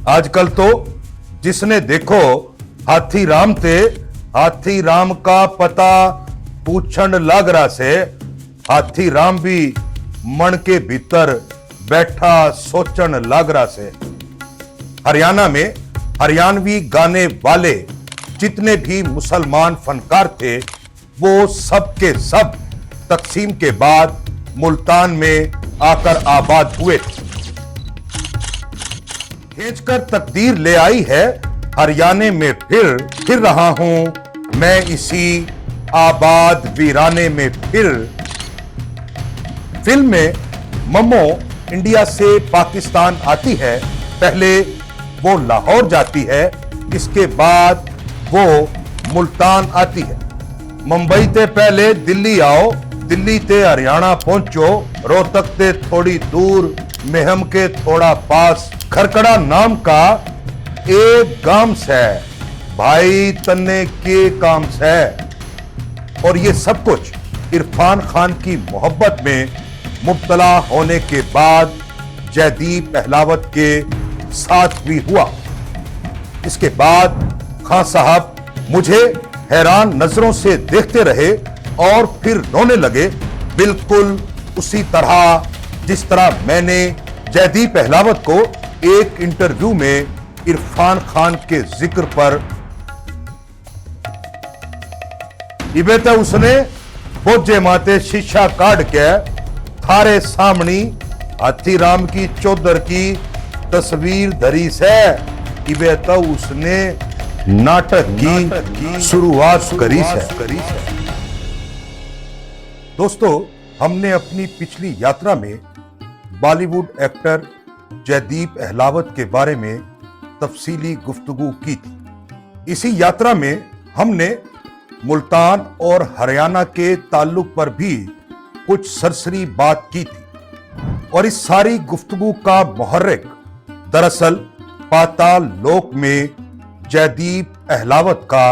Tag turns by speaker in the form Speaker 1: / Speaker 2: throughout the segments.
Speaker 1: आजकल तो जिसने देखो हाथी राम ते हाथी राम का पता पूछण लागरा से हाथी राम भी मन के भीतर बैठा सोचण लागरा से। हरियाणा में हरियाणवी गाने वाले जितने भी मुसलमान फनकार थे वो सब के सब तकसीम के बाद मुल्तान में आकर आबाद हुए। खींचकर तकदीर ले आई है हरियाणे में फिर रहा हूं मैं इसी आबाद वीराने में फिर। फिल्म में मम्मो इंडिया से पाकिस्तान आती है, पहले वो लाहौर जाती है, इसके बाद वो मुल्तान आती है। मुंबई ते पहले दिल्ली आओ, दिल्ली ते हरियाणा पहुंचो, रोहतक ते थोड़ी दूर, मेहम के थोड़ा पास खरकड़ा नाम का एक गांव से भाई तन्ने के काम से। और ये सब कुछ इरफान खान की मोहब्बत में मुब्तला होने के बाद जयदीप अहलावत के साथ भी हुआ। इसके बाद खान साहब मुझे हैरान नजरों से देखते रहे और फिर रोने लगे, बिल्कुल उसी तरह जिस तरह मैंने जयदीप अहलावत को एक इंटरव्यू में इरफान खान के जिक्र पर इबे तो उसने बोझे माते शीशा काट के थारे सामने हाथी राम की चौधर की तस्वीर धरी से इबे तो उसने नाटक की शुरुआत करी से। दोस्तों, हमने अपनी पिछली यात्रा में बॉलीवुड एक्टर जयदीप अहलावत के बारे में तफसीली गुफ्तगू की थी। इसी यात्रा में हमने मुल्तान और हरियाणा के ताल्लुक पर भी कुछ सरसरी बात की थी और इस सारी गुफ्तगू का मुहर्रिक दरअसल पाताल लोक में जयदीप अहलावत का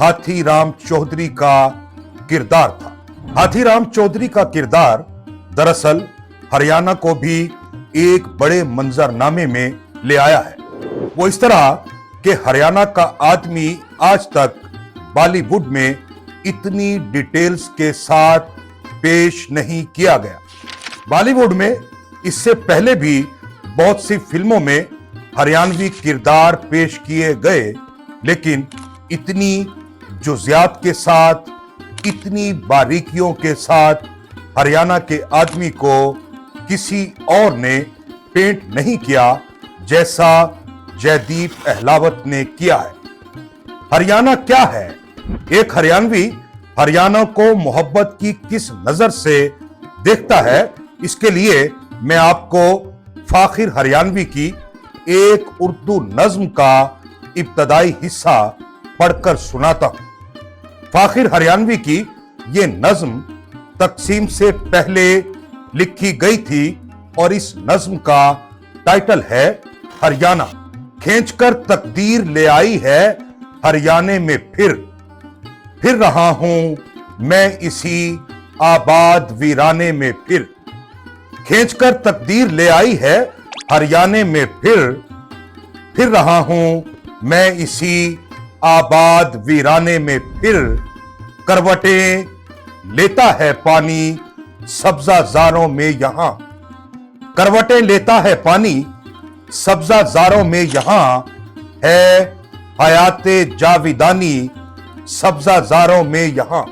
Speaker 1: हाथी राम चौधरी का किरदार था। हाथी राम चौधरी का किरदार दरअसल हरियाणा को भी एक बड़े मंजरनामे में ले आया है। वो इस तरह कि हरियाणा का आदमी आज तक बॉलीवुड में इतनी डिटेल्स के साथ पेश नहीं किया गया। बॉलीवुड में इससे पहले भी बहुत सी फिल्मों में हरियाणवी किरदार पेश किए गए, लेकिन इतनी जुज़ियात के साथ, इतनी बारीकियों के साथ हरियाणा के आदमी को किसी और ने पेंट नहीं किया जैसा जयदीप अहलावत ने किया है। हरियाणा क्या है? एक हरियाणवी हरियाणा को मोहब्बत की किस नजर से देखता है, इसके लिए मैं आपको फाखिर हरियाणवी की एक उर्दू नज्म का इब्तदाई हिस्सा पढ़कर सुनाता हूं। फाखिर हरियाणवी की ये नज्म तकसीम से पहले लिखी गई थी और इस नज्म का टाइटल है हरियाणा। खींचकर तकदीर ले आई है हरियाणे में फिर रहा हूं मैं इसी आबाद वीराने में फिर। खींचकर तकदीर ले आई है हरियाणे में फिर रहा हूं मैं इसी आबाद वीराने में फिर। करवटें लेता है पानी सब्जाजारों में यहां, करवटें लेता है पानी सब्जाजारों में यहां है हयाते जाविदानी सब्जाजारों में यहां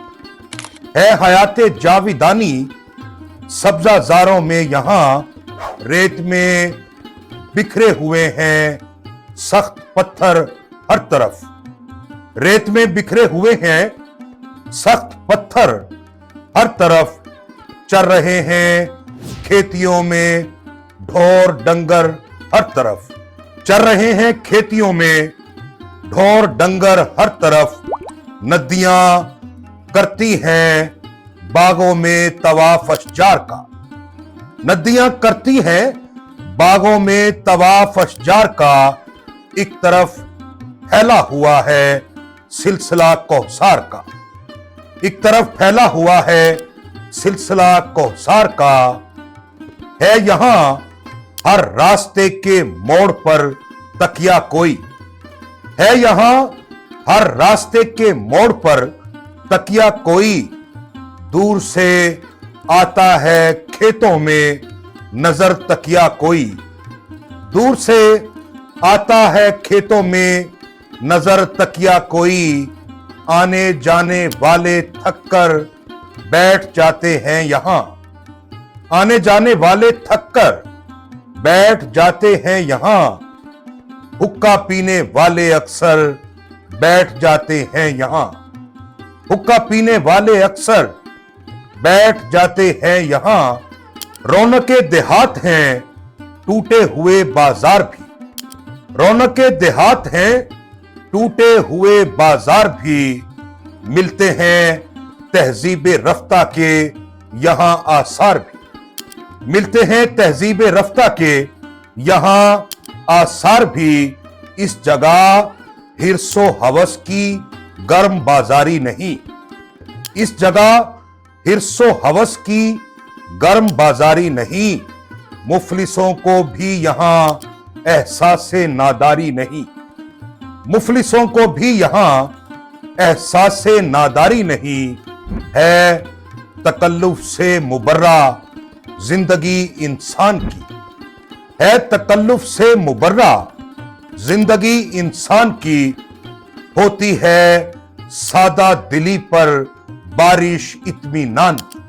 Speaker 1: है हयाते जाविदानी सब्जाजारों में यहां। रेत में बिखरे हुए हैं सख्त पत्थर हर तरफ, रेत में बिखरे हुए हैं सख्त पत्थर हर तरफ। चल रहे हैं खेतियों में ढोर डंगर हर तरफ, चल रहे हैं खेतियों में ढोर डंगर हर तरफ। नदियां करती हैं बागों में तवाफ अशजार का, नदियां करती हैं बागों में तवाफ अशजार का। एक तरफ फैला हुआ है सिलसिला कौसार का, एक तरफ फैला हुआ है सिलसिला कौसार का। है यहां हर रास्ते के मोड़ पर तकिया कोई है यहां, हर रास्ते के मोड़ पर तकिया कोई, दूर से आता है खेतों में नजर तकिया कोई, दूर से आता है खेतों में नजर तकिया कोई, आने जाने वाले थक कर बैठ जाते हैं यहां, आने जाने वाले थक कर बैठ जाते हैं यहां, हुक्का पीने वाले अक्सर बैठ जाते हैं यहां, हुक्का पीने वाले अक्सर बैठ जाते हैं यहां, रौनके देहात हैं टूटे हुए बाजार भी, रौनके देहात हैं टूटे हुए बाजार भी, मिलते हैं तहजीबे रफ्ता के यहां आसार भी, मिलते हैं तहजीबे रफ्ता के यहां आसार भी, इस जगह हिर्सो हवस की गर्म बाजारी नहीं, इस जगह हिर्सो हवस की गर्म बाजारी नहीं, मुफलिसों को भी यहां एहसासे नादारी नहीं, मुफलिसों को भी यहां एहसासे नादारी नहीं, है तकल्लुफ से मुबर्रा जिंदगी इंसान की, है तकल्लुफ से मुबर्रा जिंदगी इंसान की, होती है सादा दिली पर बारिश इत्मीनान की,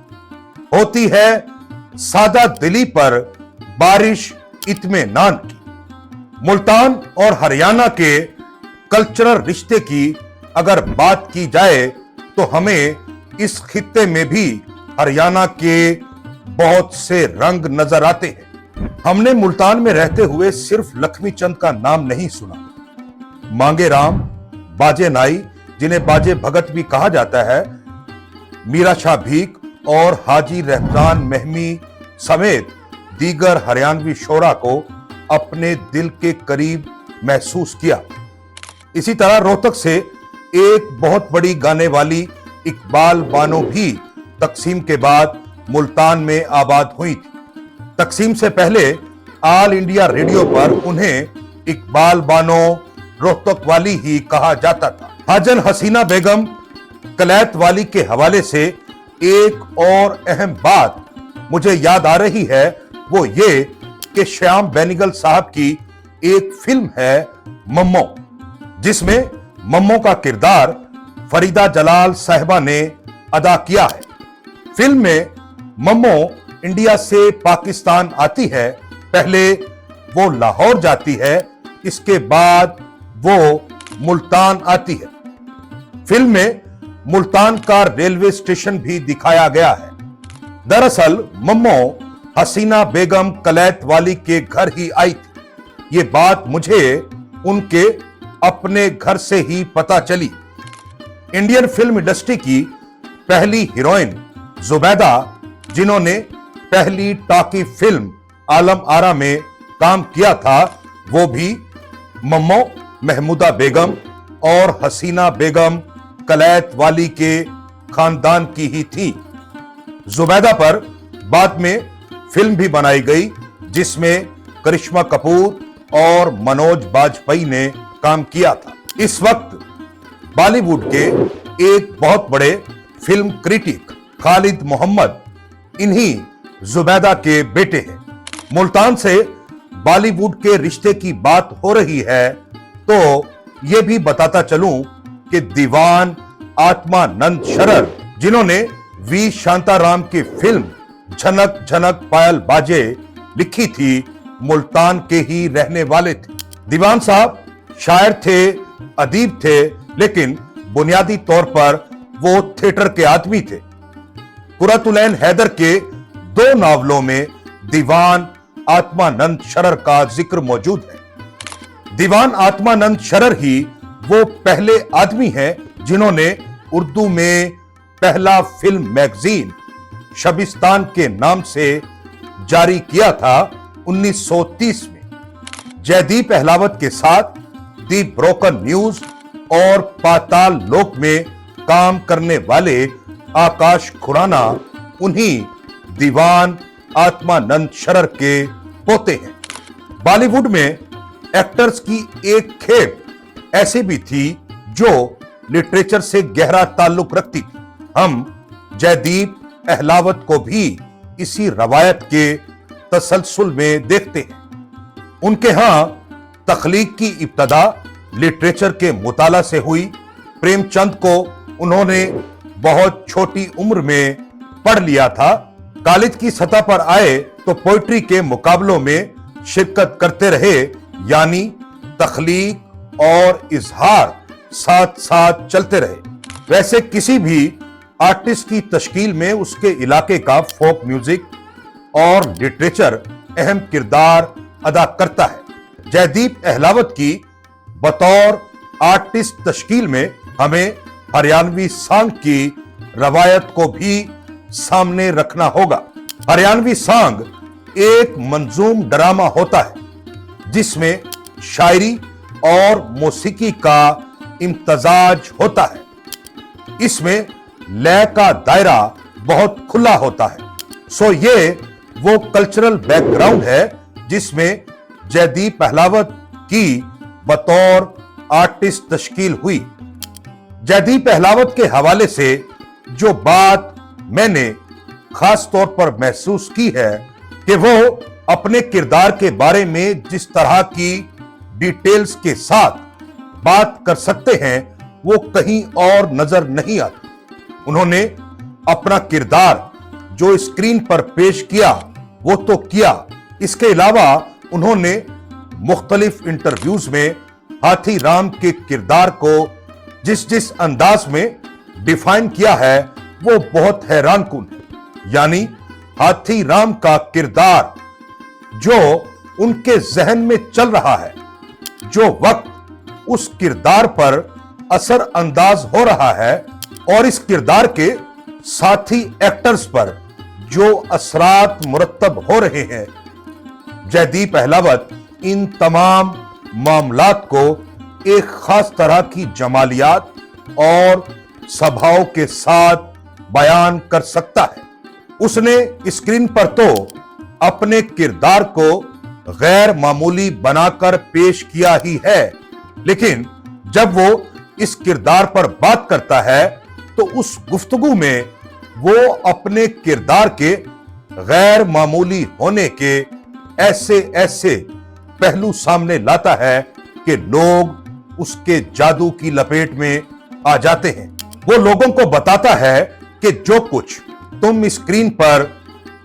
Speaker 1: होती है सादा दिली पर बारिश इत्मीनान की। मुल्तान और हरियाणा के कल्चरल रिश्ते की अगर बात की जाए तो हमें इस खित्ते में भी हरियाणा के बहुत से रंग नजर आते हैं। हमने मुल्तान में रहते हुए सिर्फ लक्ष्मी चंद का नाम नहीं सुना, मांगे राम, बाजे नाई जिन्हें बाजे भगत भी कहा जाता है, मीरा शाह भीख और हाजी रहमान महमी समेत दीगर हरियाणवी शोरा को अपने दिल के करीब महसूस किया। इसी तरह रोहतक से एक बहुत बड़ी गाने वाली इकबाल बानो भी तकसीम के बाद मुल्तान में आबाद हुई थी। तकसीम से पहले ऑल इंडिया रेडियो पर उन्हें इकबाल बानो रोहतक वाली ही कहा जाता था। हाजन हसीना बेगम कलैत वाली के हवाले से एक और अहम बात मुझे याद आ रही है, वो ये कि श्याम बेनीगल साहब की एक फिल्म है मम्मो, जिसमें मम्मो का किरदार फरीदा जलाल साहिबा ने अदा किया है। फिल्म में मम्मो इंडिया से पाकिस्तान आती है, पहले वो लाहौर जाती है, इसके बाद वो मुल्तान आती है। फिल्म में मुल्तान का रेलवे स्टेशन भी दिखाया गया है। दरअसल मम्मो हसीना बेगम कलैत वाली के घर ही आई थी। ये बात मुझे उनके अपने घर से ही पता चली। इंडियन फिल्म इंडस्ट्री की पहली हीरोइन जुबैदा, जिन्होंने पहली टाकी फिल्म आलम आरा में काम किया था, वो भी मम्मो महमूदा बेगम और हसीना बेगम कलैत वाली के खानदान की ही थी। जुबैदा पर बाद में फिल्म भी बनाई गई, जिसमें करिश्मा कपूर और मनोज बाजपेयी ने काम किया था। इस वक्त बॉलीवुड के एक बहुत बड़े फिल्म क्रिटिक खालिद मोहम्मद इन्हीं जुबैदा के बेटे हैं। मुल्तान से बॉलीवुड के रिश्ते की बात हो रही है तो यह भी बताता चलूं कि दीवान आत्मानंद शरर, जिन्होंने वी शांताराम की फिल्म झनक झनक पायल बाजे लिखी थी, मुल्तान के ही रहने वाले थे। दीवान साहब शायर थे, अदीब थे, लेकिन बुनियादी तौर पर वो थिएटर के आदमी थे। कुरतुलैन हैदर के 2 नावलों में दीवान आत्मानंद शरर का जिक्र मौजूद है। दीवान आत्मानंद शरर ही वो पहले आदमी हैं जिन्होंने उर्दू में पहला फिल्म मैगजीन शबिस्तान के नाम से जारी किया था 1930 में। जयदीप अहलावत के साथ दी ब्रोकन न्यूज और पाताल लोक में काम करने वाले आकाश खुराना उन्हीं दीवान आत्मानंद शरर के पोते हैं। बॉलीवुड में एक्टर्स की एक खेप ऐसी भी थी जो लिटरेचर से गहरा ताल्लुक रखती थी। हम जयदीप अहलावत को भी इसी रवायत के तसलसल में देखते हैं। उनके यहां तख्लीक की इब्तदा लिटरेचर के मुताला से हुई। प्रेमचंद को उन्होंने बहुत छोटी उम्र में पढ़ लिया था। कॉलेज की सतह पर आए तो पोइट्री के मुकाबलों में शिरकत करते रहे, यानी तख्लीक और इजहार साथ साथ चलते रहे। वैसे किसी भी आर्टिस्ट की तश्कील में उसके इलाके का फोक म्यूजिक और लिटरेचर अहम किरदार अदा करता है। जयदीप अहलावत की बतौर आर्टिस्ट तश्कील में हमें हरियाणवी सांग की रवायत को भी सामने रखना होगा। हरियाणवी सांग एक मंजूम ड्रामा होता है जिसमें शायरी और मौसीकी का इम्तजाज होता है। इसमें लय का दायरा बहुत खुला होता है। सो ये वो कल्चरल बैकग्राउंड है जिसमें जयदीप अहलावत की बतौर आर्टिस्ट तश्कील हुई। जयदीप अहलावत के हवाले से जो बात मैंने खास तौर पर महसूस की है कि वो अपने किरदार के बारे में जिस तरह की डिटेल्स के साथ बात कर सकते हैं वो कहीं और नजर नहीं आती। उन्होंने अपना किरदार जो स्क्रीन पर पेश किया वो तो किया, इसके अलावा उन्होंने मुख्तलिफ इंटरव्यूज में हाथी राम के किरदार को जिस अंदाज में डिफाइन किया है वो बहुत हैरानकुन है। यानी हाथी राम का किरदार जो उनके जहन में चल रहा है, जो वक्त उस किरदार पर असर अंदाज हो रहा है और इस किरदार के साथी एक्टर्स पर जो असरात मुरत्तब हो रहे हैं, जयदीप अहलावत इन तमाम मामलात को एक खास तरह की जमालियात और सभाओं के साथ बयान कर सकता है। उसने स्क्रीन पर तो अपने किरदार को गैर मामूली बनाकर पेश किया ही है, लेकिन जब वो इस किरदार पर बात करता है तो उस गुफ्तगू में वो अपने किरदार के गैर मामूली होने के ऐसे ऐसे पहलू सामने लाता है कि लोग उसके जादू की लपेट में आ जाते हैं। वो लोगों को बताता है कि जो कुछ तुम स्क्रीन पर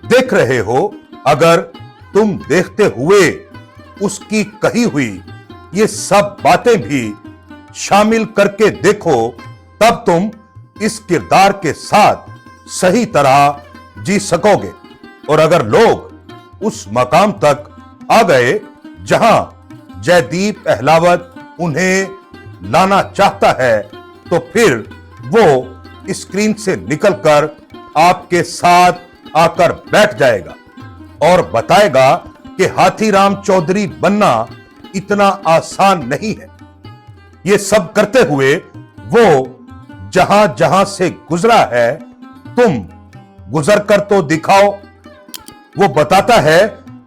Speaker 1: देख रहे हो, अगर तुम देखते हुए उसकी कही हुई ये सब बातें भी शामिल करके देखो, तब तुम इस किरदार के साथ सही तरह जी सकोगे। और अगर लोग उस मकाम तक आ गए जहां जयदीप अहलावत उन्हें लाना चाहता है, तो फिर वो स्क्रीन से निकलकर आपके साथ आकर बैठ जाएगा और बताएगा कि हाथीराम चौधरी बनना इतना आसान नहीं है। ये सब करते हुए वो जहां जहां से गुजरा है, तुम गुजर कर तो दिखाओ। वो बताता है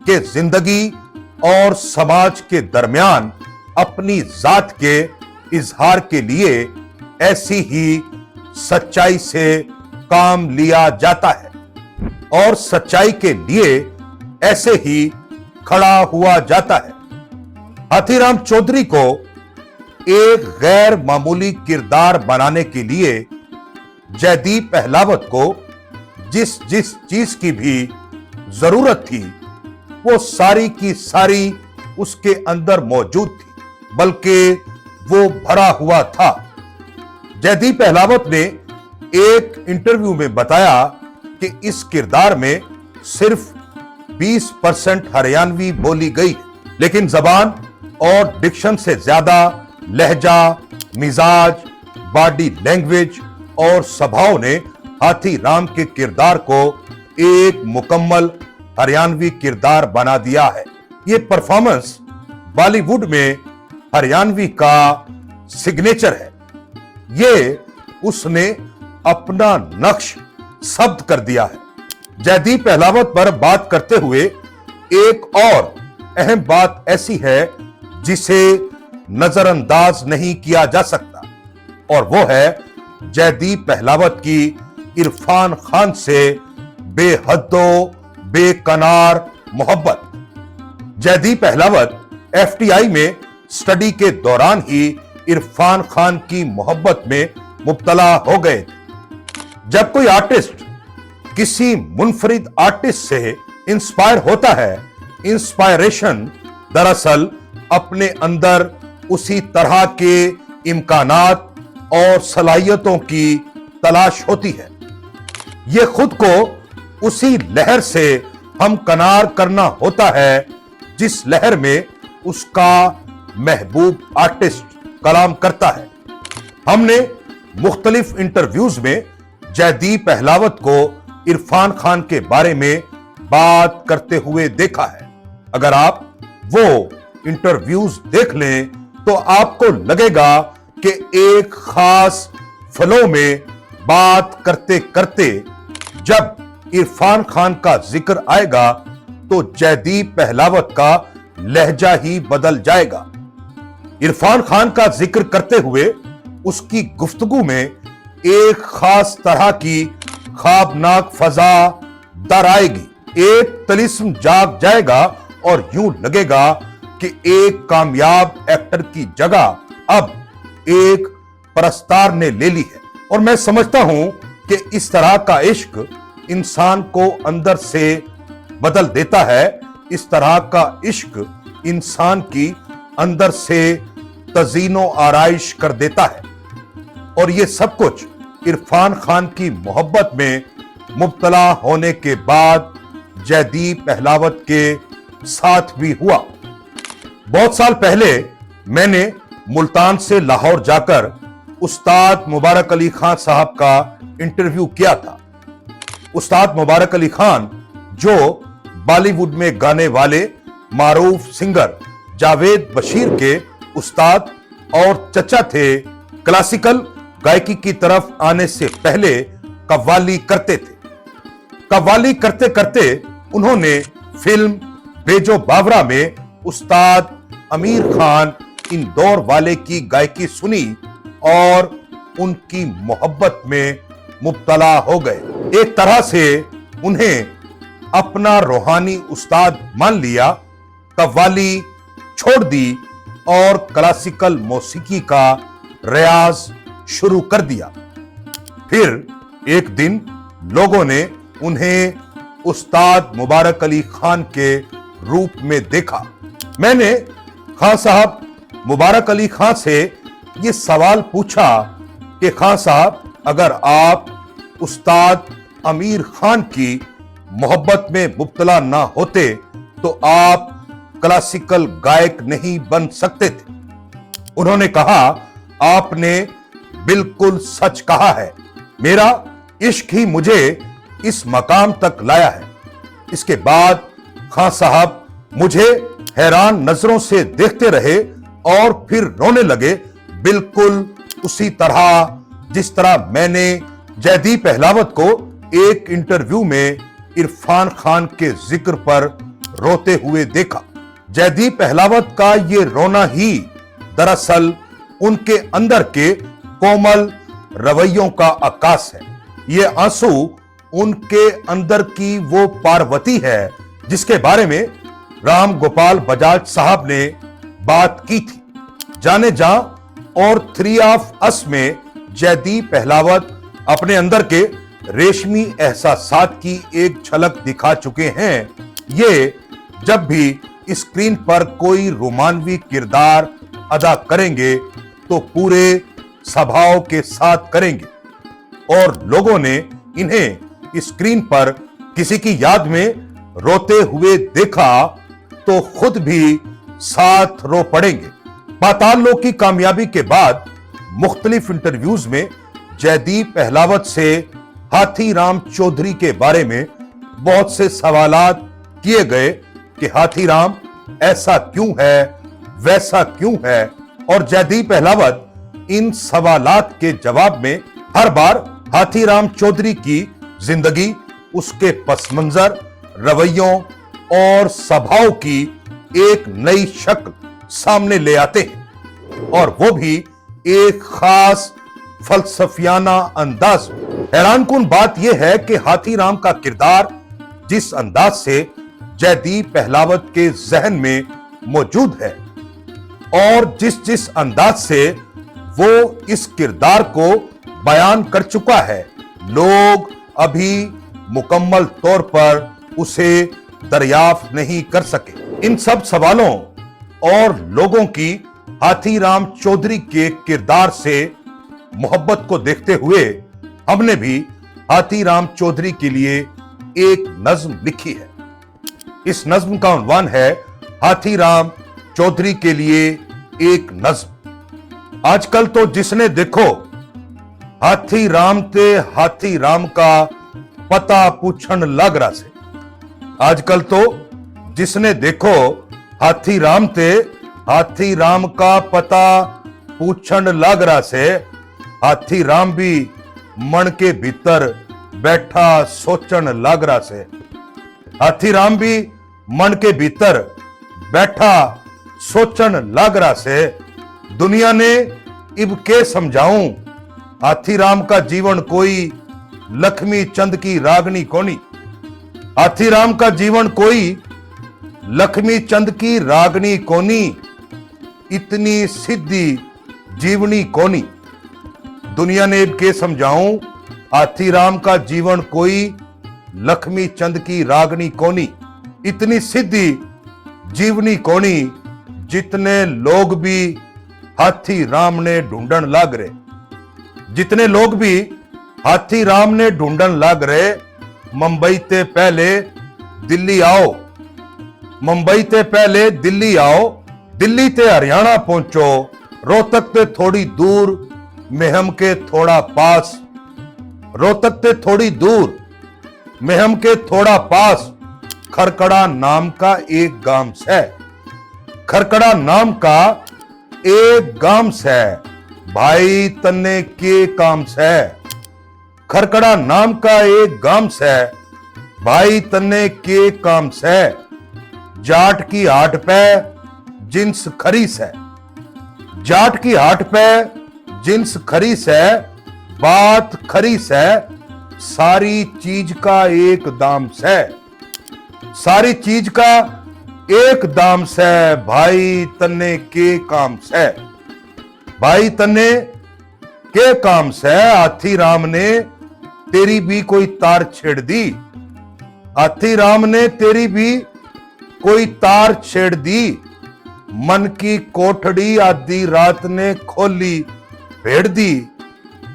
Speaker 1: कि जिंदगी और समाज के दरमियान अपनी जात के इजहार के लिए ऐसी ही सच्चाई से काम लिया जाता है और सच्चाई के लिए ऐसे ही खड़ा हुआ जाता है। हाथीराम चौधरी को एक गैर मामूली किरदार बनाने के लिए जयदीप अहलावत को जिस जिस चीज की भी जरूरत थी वो सारी की सारी उसके अंदर मौजूद थी, बल्कि वो भरा हुआ था। जयदीप अहलावत ने एक इंटरव्यू में बताया कि इस किरदार में सिर्फ 20% हरियाणवी बोली गई, लेकिन जबान और डिक्शन से ज्यादा लहजा, मिजाज, बॉडी लैंग्वेज और सभाओं ने हाथी राम के किरदार को एक मुकम्मल हरियाणवी किरदार बना दिया है। ये परफॉर्मेंस बॉलीवुड में हरियाणवी का सिग्नेचर है। ये उसने अपना नक्श शब्द कर दिया है। जयदीप अहलावत पर बात करते हुए एक और अहम बात ऐसी है जिसे नजरअंदाज नहीं किया जा सकता, और वो है जयदीप अहलावत की इरफान खान से बेहद्दो बेकनार मोहब्बत। जयदीप अहलावत एफटीआई में स्टडी के दौरान ही इरफान खान की मोहब्बत में मुब्तला हो गए थे। जब कोई आर्टिस्ट किसी मुनफरिद आर्टिस्ट से इंस्पायर होता है, इंस्पायरेशन दरअसल अपने अंदर उसी तरह के इम्कानात और सलाहियतों की तलाश होती है। यह खुद को उसी लहर से हमकनार करना होता है जिस लहर में उसका महबूब आर्टिस्ट कलाम करता है। हमने मुख्तलिफ इंटरव्यूज में जयदीप अहलावत को इरफान खान के बारे में बात करते हुए देखा है। अगर आप वो इंटरव्यूज देख लें तो आपको लगेगा कि एक खास फ्लो में बात करते करते जब इरफान खान का जिक्र आएगा तो जयदीप अहलावत का लहजा ही बदल जाएगा। इरफान खान का जिक्र करते हुए उसकी गुफ्तगू में एक खास तरह की ख्वाबनाक फजा दर आएगी। एक तलिस्म जाग जाएगा और यूं लगेगा कि एक कामयाब एक्टर की जगह अब एक परस्तार ने ले ली है। और मैं समझता हूं कि इस तरह का इश्क इंसान को अंदर से बदल देता है। इस तरह का इश्क इंसान की अंदर से तज़ीनो आराइश कर देता है। और ये सब कुछ इरफान खान की मोहब्बत में मुब्तला होने के बाद जयदीप अहलावत के साथ भी हुआ। बहुत साल पहले मैंने मुल्तान से लाहौर जाकर उस्ताद मुबारक अली खान साहब का इंटरव्यू किया था। उस्ताद मुबारक अली खान जो बॉलीवुड में गाने वाले मारूफ सिंगर जावेद बशीर के उस्ताद और चचा थे, क्लासिकल गायकी की तरफ आने से पहले कव्वाली करते थे। कव्वाली करते करते उन्होंने फिल्म बेजो बावरा में उस्ताद अमीर खान इंदौर वाले की गायकी सुनी और उनकी मोहब्बत में मुब्तला हो गए। एक तरह से उन्हें अपना रूहानी उस्ताद मान लिया, कव्वाली छोड़ दी और क्लासिकल मौसीकी का रियाज शुरू कर दिया। फिर एक दिन लोगों ने उन्हें उस्ताद मुबारक अली खान के रूप में देखा। मैंने खान साहब मुबारक अली खान से ये सवाल पूछा कि खान साहब, अगर आप उस्ताद अमीर खान की मोहब्बत में मुब्तला ना होते तो आप क्लासिकल गायक नहीं बन सकते थे। उन्होंने कहा, आपने बिल्कुल सच कहा है, मेरा इश्क ही मुझे इस मकाम तक लाया है। इसके बाद खान साहब मुझे हैरान नजरों से देखते रहे और फिर रोने लगे, बिल्कुल उसी तरह जिस तरह मैंने जयदीप अहलावत को एक इंटरव्यू में इरफान खान के जिक्र पर रोते हुए देखा। जयदीप अहलावत का ये रोना ही दरअसल उनके अंदर के कोमल रवैयों का आकाश है। ये आंसू उनके अंदर की वो पार्वती है जिसके बारे में राम गोपाल बजाज साहब ने बात की थी। जाने जा और 3 ऑफ अस में जयदीप अहलावत अपने अंदर के रेशमी एहसासात की एक झलक दिखा चुके हैं। ये जब भी स्क्रीन पर कोई रोमानवी किरदार अदा करेंगे तो पूरे स्वभाव के साथ करेंगे और लोगों ने इन्हें स्क्रीन पर किसी की याद में रोते हुए देखा तो खुद भी साथ रो पड़ेंगे। पाताल लोक की कामयाबी के बाद मुख्तलिफ इंटरव्यूज में जयदीप अहलावत से हाथी राम चौधरी के बारे में बहुत से सवालात किए गए कि हाथी राम ऐसा क्यों है, वैसा क्यों है, और जयदीप अहलावत इन सवालात के जवाब में हर बार हाथी राम चौधरी की जिंदगी, उसके पस मंजर, रवैयों और स्वभाव की एक नई शक्ल सामने ले आते हैं, और वो भी एक खास फलसफियाना अंदाज में। हैरानकुन बात यह है कि हाथीराम का किरदार जिस अंदाज से जयदीप अहलावत के जहन में मौजूद है और जिस अंदाज से वो इस किरदार को बयान कर चुका है, लोग अभी मुकम्मल तौर पर उसे दरियाफ्त नहीं कर सके। इन सब सवालों और लोगों की हाथीराम चौधरी के किरदार से मोहब्बत को देखते हुए हमने भी हाथीराम चौधरी के लिए एक नज्म लिखी है। इस नज्म का उन्वान है हाथीराम चौधरी के लिए एक नज्म। आजकल तो जिसने देखो हाथीराम ते हाथीराम का पता पूछन लग रहा से। आजकल तो जिसने देखो हाथीराम ते हाथीराम का पता पूछन लग रहा से। हाथीराम भी मन के भीतर बैठा सोचन लग रहा से। हाथीराम भी मन के भीतर बैठा सोचन लग रहा से। दुनिया ने इब के समझाऊं, हाथीराम का जीवन कोई लक्ष्मी चंद की रागनी कोनी। हाथीराम का जीवन कोई लक्ष्मी चंद की रागनी कोनी, इतनी सिद्धि जीवनी कोनी। दुनिया ने इब के समझाऊं, हाथीराम का जीवन कोई लक्ष्मी चंद की रागनी कोनी, इतनी सिद्धि जीवनी कोनी। जितने लोग भी हाथीराम ने ढूंढन लाग रहे, जितने लोग भी हाथीराम ने ढूंढन लाग रहे। मुंबई ते पहले दिल्ली आओ, मुंबई ते पहले दिल्ली आओ। दिल्ली ते हरियाणा पहुंचो, रोहतक ते थोड़ी दूर, मेहम के थोड़ा पास। रोहतक ते थोड़ी दूर, मेहम के थोड़ा पास। खरकड़ा नाम का एक गांव है, खरकड़ा नाम का एक गांव है। भाई तन्ने के काम से। खरकड़ा नाम का एक गांव है, भाई तन्ने के काम से। जाट की हाट पे जिन्स खरीस है, जाट की हाट पे जिन्स खरीस है। बात खरीस है, सारी चीज का एक दाम से। सारी चीज का एक दाम से। भाई तन्ने के काम से, भाई तन्ने के काम से। हाथीराम ने तेरी भी कोई तार छेड़ दी, हाथीराम ने तेरी भी कोई तार छेड़ दी। मन की कोठड़ी आधी रात ने खोली भेड़ दी,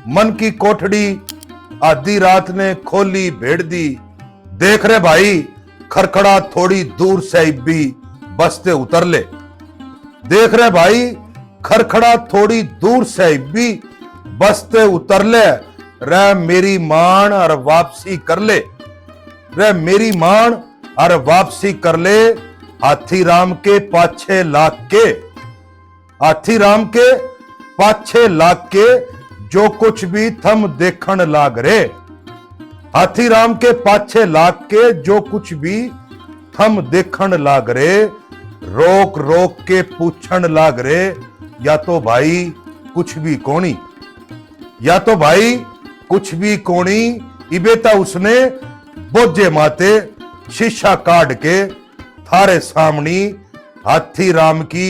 Speaker 1: मन की कोठड़ी आधी रात ने खोली भेड़ दी। देख रहे भाई खरखड़ा थोड़ी दूर से भी बसते उतर ले। देख रहे भाई खरखड़ा थोड़ी दूर से भी बसते उतर ले। रे मेरी मान और वापसी कर ले, रे मेरी मान और वापसी कर ले। हाथीराम के 5-6 लाख के, हाथीराम के 5-6 लाख के जो कुछ भी थम देखन लाग रे। हाथीराम के 5-6 लाख के जो कुछ भी थम देखन लाग रे। रोक रोक के पूछन लाग रे, या तो भाई कुछ भी कोनी, या तो भाई कुछ भी कोनी। इबेता उसने बोझे माते शीशा काट के थारे सामनी हाथीराम की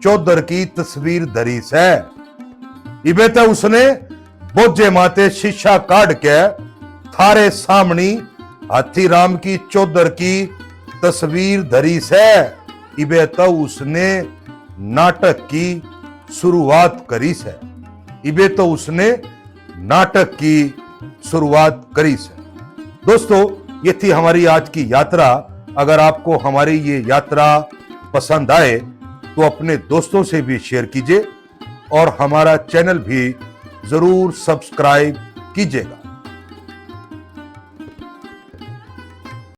Speaker 1: चौधर की तस्वीर धरी से। इबेता उसने बोझे माते शीशा काट के थारे सामनी हाथीराम की चौधर की तस्वीर धरी से। इबेता उसने नाटक की शुरुआत करी से। इबेता उसने नाटक की शुरुआत करी से। दोस्तों, ये थी हमारी आज की यात्रा। अगर आपको हमारी ये यात्रा पसंद आए तो अपने दोस्तों से भी शेयर कीजिए और हमारा चैनल भी जरूर सब्सक्राइब कीजिएगा।